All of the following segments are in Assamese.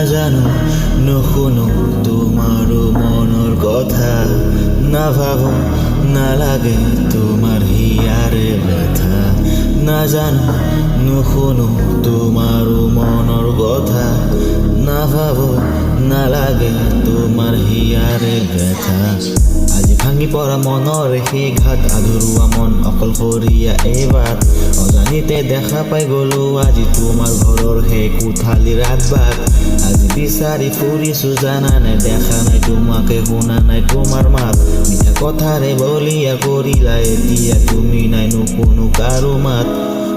নাজানো নুশুনো তোমাৰো মনৰ কথা নাভাবো নালাগে তোমাৰ হিয়াৰে ব্যথা নাজানো নুশুনো তোমাৰো মনৰ কথা নাভাবো নালাগে তোমাৰ হিয়াৰে ব্যথা আজি ভাঙি পৰা মনৰে সেই ঘাট আধৰুৱা মন অকলশৰীয়া এই বাট অজানিতে দেখা পাই গলো আজি তোমাৰ ঘৰৰ সেই কোঠালিৰ আগবাট আজি বিচাৰি ফুৰিছো জানা নাই দেখা নাই তোমাকে শুনা নাই তোমাৰ মাত মিঠা কথাৰে বলিয়া কৰিলা এতিয়া তুমি নাই নুশুনো কাৰো মাত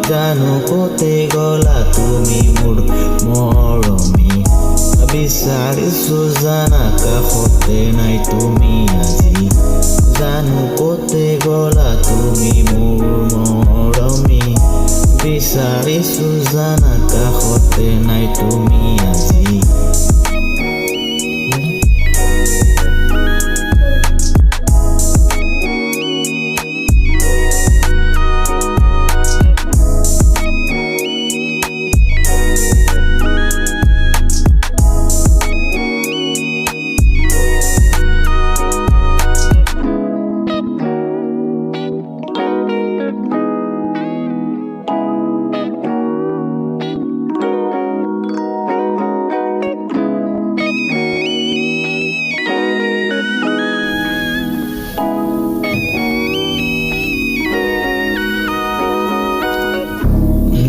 জানো কতে গলা তুমি মোৰ মৰমী বিচাৰিছো জানা কাষতে নাই তুমি আজি জানো কতে গলা তুমি মোৰ মৰমী বিচাৰিছো জানা কাষতে নাই তুমি আজি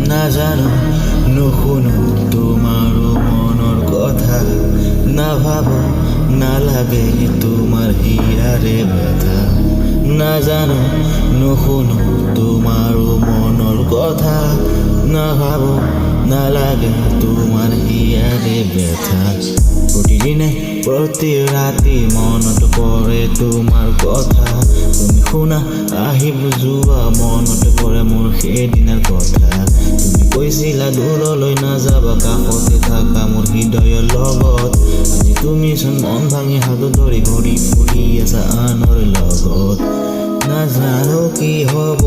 নাজানো নুশুনো তোমাৰো মনৰ কথা নাভাবো নালাগে তোমাৰ হিয়াৰে ব্যথা নাজানো নুশুনো তোমাৰো মনৰ কথা নাভাবো নালাগে তোমাৰ হিয়াৰে ব্যথা প্ৰতিদিনে প্ৰতি ৰাতি মনত পৰে তোমাৰ কথা তুমি শুনা আহিব যোৱা মনত পৰে মোৰ সেইদিনাৰ কথা তুমি কৈছিলা দূৰলৈ নাযাবা কাষতে থাকা মোৰ হৃদয়ৰ লগত আজি তুমিচোন মন ভাঙি হাত ধৰি ঘূৰি ফুৰি আছা আনৰ লগত নাজানো কি হ'ব